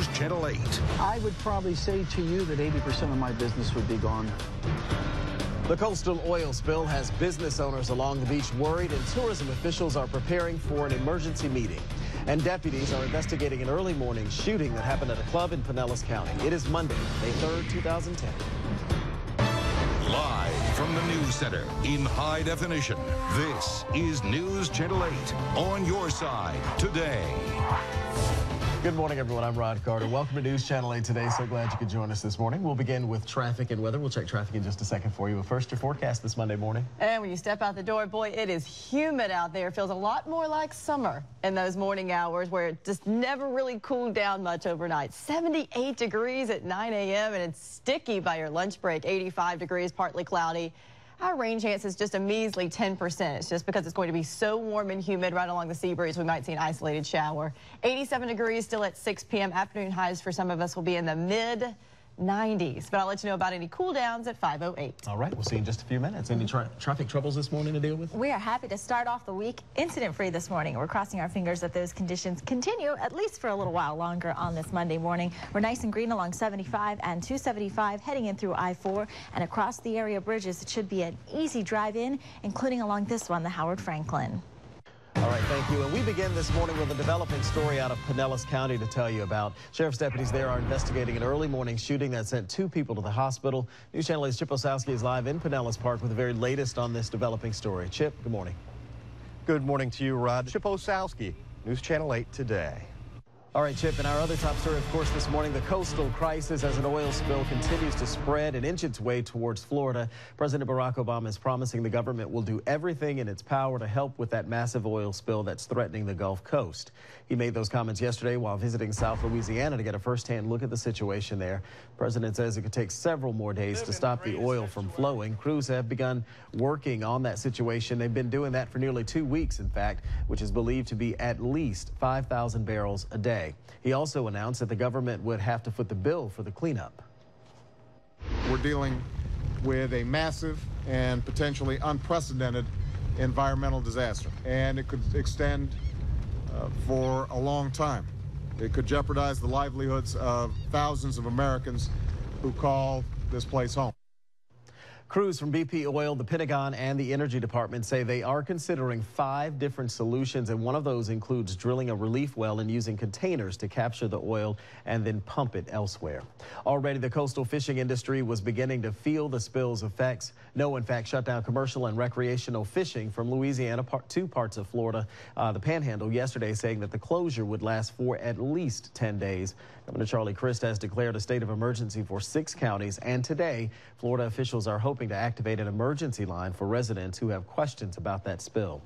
News Channel 8. I would probably say to you that 80% of my business would be gone. The coastal oil spill has business owners along the beach worried, and tourism officials are preparing for an emergency meeting. And deputies are investigating an early morning shooting that happened at a club in Pinellas County. It is Monday, May 3rd, 2010. Live from the News Center in high definition, this is News Channel 8 on your side today. Good morning, everyone. I'm Rod Carter. Welcome to News Channel 8 today. So glad you could join us this morning. We'll begin with traffic and weather. We'll check traffic in just a second for you. But first, your forecast this Monday morning. And when you step out the door, boy, it is humid out there. It feels a lot more like summer in those morning hours where it just never really cooled down much overnight. 78 degrees at 9 a.m. and it's sticky by your lunch break. 85 degrees, partly cloudy. Our rain chance is just a measly 10%. It's just because it's going to be so warm and humid right along the sea breeze, we might see an isolated shower. 87 degrees still at 6 p.m. Afternoon highs for some of us will be in the mid-90s. But I'll let you know about any cool downs at 5:08. All right, we'll see you in just a few minutes. Any traffic troubles this morning to deal with? We are happy to start off the week incident-free this morning. We're crossing our fingers that those conditions continue at least for a little while longer on this Monday morning. We're nice and green along 75 and 275 heading in through I-4 and across the area bridges. It should be an easy drive in, including along this one, the Howard Franklin. All right, thank you. And we begin this morning with a developing story out of Pinellas County to tell you about. Sheriff's deputies there are investigating an early morning shooting that sent 2 people to the hospital. News Channel 8's Chip Osowski is live in Pinellas Park with the very latest on this developing story. Chip, good morning. Good morning to you, Rod. Chip Osowski, News Channel 8 today. All right, Chip, and our other top story, of course, this morning, the coastal crisis as an oil spill continues to spread and inch its way towards Florida. President Barack Obama is promising the government will do everything in its power to help with that massive oil spill that's threatening the Gulf Coast. He made those comments yesterday while visiting South Louisiana to get a firsthand look at the situation there. The president says it could take several more days to stop the oil from flowing. Crews have begun working on that situation. They've been doing that for nearly 2 weeks, in fact, which is believed to be at least 5,000 barrels a day. He also announced that the government would have to foot the bill for the cleanup. We're dealing with a massive and potentially unprecedented environmental disaster, and it could extend for a long time. It could jeopardize the livelihoods of thousands of Americans who call this place home. Crews from BP Oil, the Pentagon, and the Energy Department say they are considering 5 different solutions, and one of those includes drilling a relief well and using containers to capture the oil and then pump it elsewhere. Already, the coastal fishing industry was beginning to feel the spill's effects. NOAA, in fact, shut down commercial and recreational fishing from Louisiana to parts of Florida, the Panhandle, yesterday, saying that the closure would last for at least 10 days. Governor Charlie Crist has declared a state of emergency for 6 counties, and today, Florida officials are hoping to activate an emergency line for residents who have questions about that spill.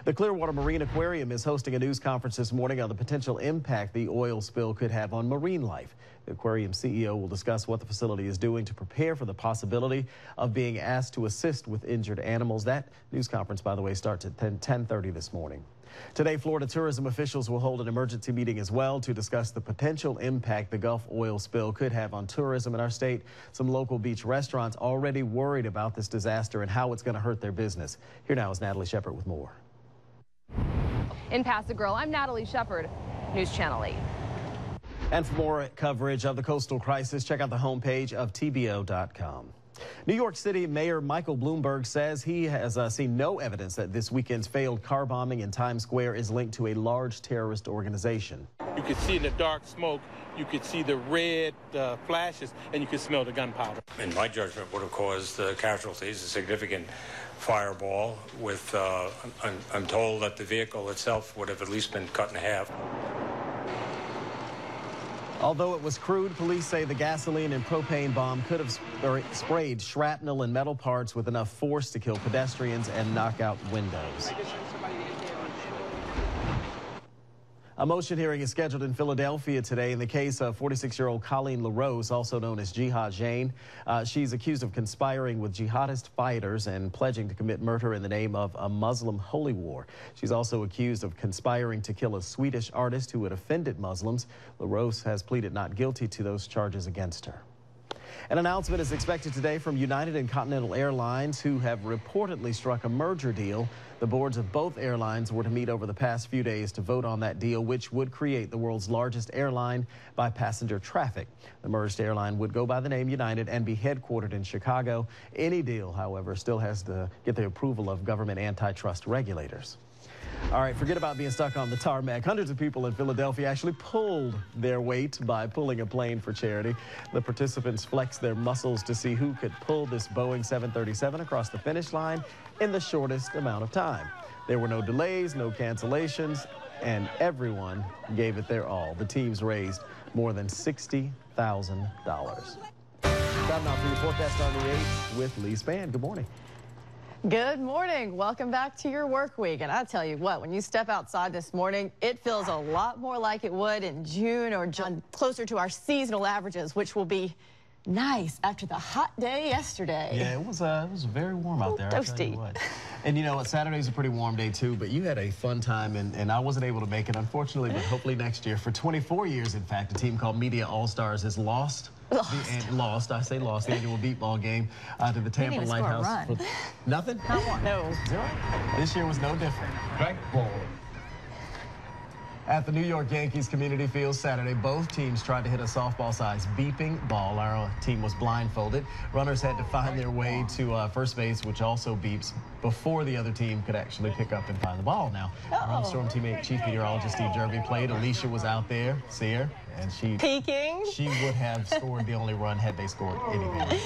The Clearwater Marine Aquarium is hosting a news conference this morning on the potential impact the oil spill could have on marine life. The aquarium CEO will discuss what the facility is doing to prepare for the possibility of being asked to assist with injured animals. That news conference, by the way, starts at 10:30 this morning. Today, Florida tourism officials will hold an emergency meeting as well to discuss the potential impact the Gulf oil spill could have on tourism in our state. Some local beach restaurants already worried about this disaster and how it's going to hurt their business. Here now is Natalie Shepard with more. In Paso Girl, I'm Natalie Shepard, News Channel 8. And for more coverage of the coastal crisis, check out the homepage of TBO.com. New York City Mayor Michael Bloomberg says he has seen no evidence that this weekend's failed car bombing in Times Square is linked to a large terrorist organization. You could see in the dark smoke, you could see the red flashes, and you could smell the gunpowder. In my judgment, would have caused casualties, a significant fireball with, I'm told that the vehicle itself would have at least been cut in half. Although it was crude, police say the gasoline and propane bomb could have sprayed shrapnel and metal parts with enough force to kill pedestrians and knock out windows. A motion hearing is scheduled in Philadelphia today in the case of 46-year-old Colleen LaRose, also known as Jihad Jane. She's accused of conspiring with jihadist fighters and pledging to commit murder in the name of a Muslim holy war. She's also accused of conspiring to kill a Swedish artist who had offended Muslims. LaRose has pleaded not guilty to those charges against her. An announcement is expected today from United and Continental Airlines, who have reportedly struck a merger deal. The boards of both airlines were to meet over the past few days to vote on that deal, which would create the world's largest airline by passenger traffic. The merged airline would go by the name United and be headquartered in Chicago. Any deal, however, still has to get the approval of government antitrust regulators. All right, forget about being stuck on the tarmac. Hundreds of people in Philadelphia actually pulled their weight by pulling a plane for charity. The participants flexed their muscles to see who could pull this Boeing 737 across the finish line in the shortest amount of time. There were no delays, no cancellations, and everyone gave it their all. The teams raised more than $60,000. Time now for your forecast on the 8th with Lee Spann. Good morning. Good morning. Welcome back to your work week. And I tell you what, when you step outside this morning, it feels a lot more like it would in June or closer to our seasonal averages, which will be nice after the hot day yesterday. Yeah, it was very warm out there. Toasty. And you know what, Saturday's a pretty warm day too, but you had a fun time and I wasn't able to make it, unfortunately, but hopefully next year. For 24 years, in fact, a team called Media All-Stars has lost the annual beat ball game to the Tampa Lighthouse. Nothing? Not one. No. Zero. This year was no different. Strike ball. At the New York Yankees Community Field Saturday, both teams tried to hit a softball-sized beeping ball. Our team was blindfolded. Runners had to find their way to first base, which also beeps, before the other team could actually pick up and find the ball. Now, our Storm teammate, Chief Meteorologist Steve Jervey, played. Alicia was out there, see her, and she would have scored the only run had they scored anything.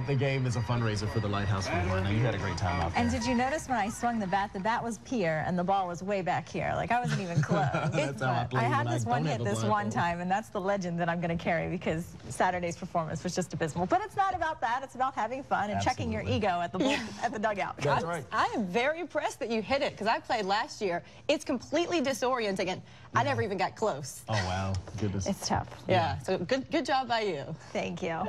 The game is a fundraiser for the Lighthouse Fund. Now, you had a great time out there. And did you notice when I swung the bat was here and the ball was way back here? Like, I wasn't even close. That's how I play. I had this one hit this one time, and that's the legend that I'm going to carry because Saturday's performance was just abysmal. But it's not about that. It's about having fun and checking your ego at the dugout. That's right. I am very impressed that you hit it because I played last year. It's completely disorienting, and I never even got close. Oh, wow. Goodness. It's tough. Yeah, so good job by you. Thank you.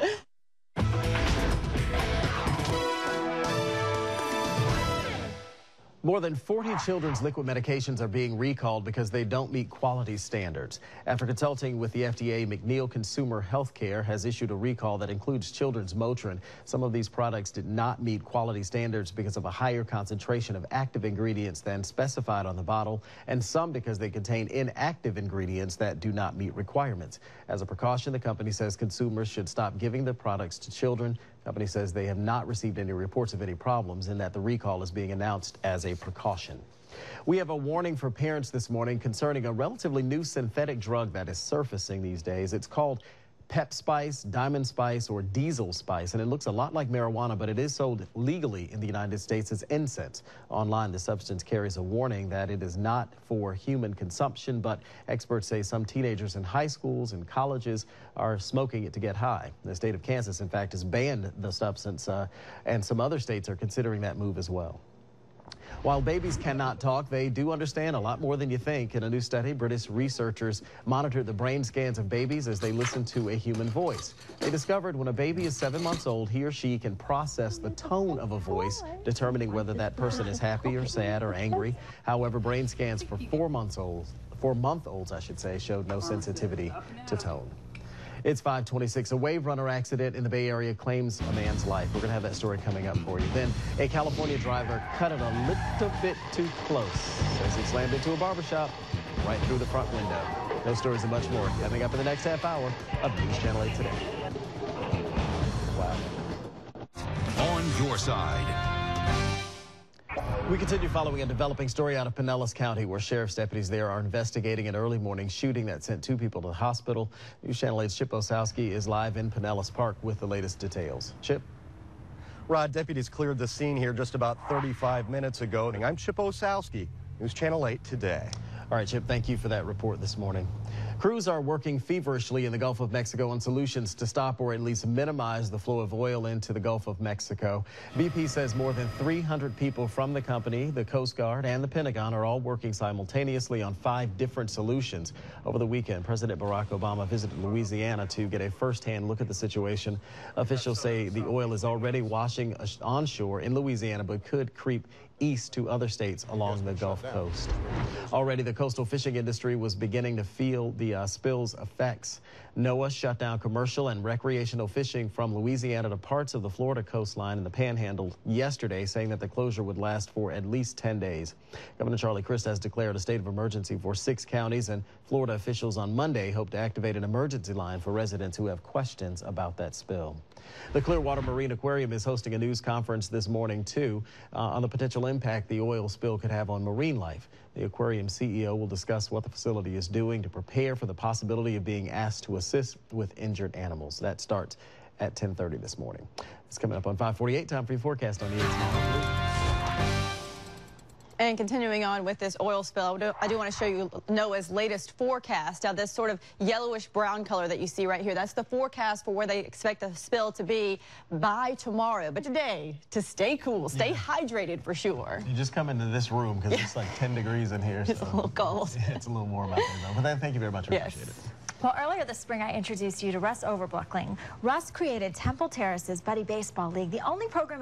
More than 40 children's liquid medications are being recalled because they don't meet quality standards. After consulting with the FDA, McNeil Consumer Healthcare has issued a recall that includes children's Motrin. Some of these products did not meet quality standards because of a higher concentration of active ingredients than specified on the bottle, and some because they contain inactive ingredients that do not meet requirements. As a precaution, the company says consumers should stop giving the products to children. The company says they have not received any reports of any problems and that the recall is being announced as a precaution. We have a warning for parents this morning concerning a relatively new synthetic drug that is surfacing these days. It's called Pep Spice, Diamond Spice, or Diesel Spice, and it looks a lot like marijuana, but it is sold legally in the United States as incense. Online, the substance carries a warning that it is not for human consumption, but experts say some teenagers in high schools and colleges are smoking it to get high. The state of Kansas, in fact, has banned the substance, and some other states are considering that move as well. While babies cannot talk, they do understand a lot more than you think. In a new study, British researchers monitored the brain scans of babies as they listened to a human voice. They discovered when a baby is 7 months old, he or she can process the tone of a voice, determining whether that person is happy or sad or angry. However, brain scans for 4-month-olds, I should say, showed no sensitivity to tone. It's 5:26. A wave runner accident in the Bay Area claims a man's life. We're going to have that story coming up for you. Then a California driver cut it a little bit too close as he slammed into a barbershop right through the front window. Those stories and much more coming up in the next half hour of News Channel 8 Today. Wow. On your side. We continue following a developing story out of Pinellas County, where sheriff's deputies there are investigating an early morning shooting that sent 2 people to the hospital. News Channel 8's Chip Osowski is live in Pinellas Park with the latest details. Chip? Rod, deputies cleared the scene here just about 35 minutes ago. I'm Chip Osowski, News Channel 8 Today. All right, Chip, thank you for that report this morning. Crews are working feverishly in the Gulf of Mexico on solutions to stop or at least minimize the flow of oil into the Gulf of Mexico. BP says more than 300 people from the company, the Coast Guard, and the Pentagon are all working simultaneously on 5 different solutions. Over the weekend, President Barack Obama visited Louisiana to get a first-hand look at the situation. Officials say the oil is already washing onshore in Louisiana, but could creep east to other states along the Gulf Coast. Already, the coastal fishing industry was beginning to feel the spill's effects. NOAA shut down commercial and recreational fishing from Louisiana to parts of the Florida coastline and the Panhandle yesterday, saying that the closure would last for at least 10 days. Governor Charlie Crist has declared a state of emergency for 6 counties, and Florida officials on Monday hope to activate an emergency line for residents who have questions about that spill. The Clearwater Marine Aquarium is hosting a news conference this morning, too, on the potential impact the oil spill could have on marine life. The aquarium CEO will discuss what the facility is doing to prepare for the possibility of being asked to assist with injured animals. That starts at 10:30 this morning. It's coming up on 5:48. Time for your forecast on the 8. And continuing on with this oil spill, I do want to show you NOAA's latest forecast. Now, this sort of yellowish brown color that you see right here, that's the forecast for where they expect the spill to be by tomorrow. But today, to stay cool, stay hydrated for sure. You just come into this room because it's like 10 degrees in here. It's a little cold. It's a little warm out there, though. But then, thank you very much. We appreciate it. Well, earlier this spring, I introduced you to Russ Overblockling. Russ created Temple Terrace's Buddy Baseball League, the only program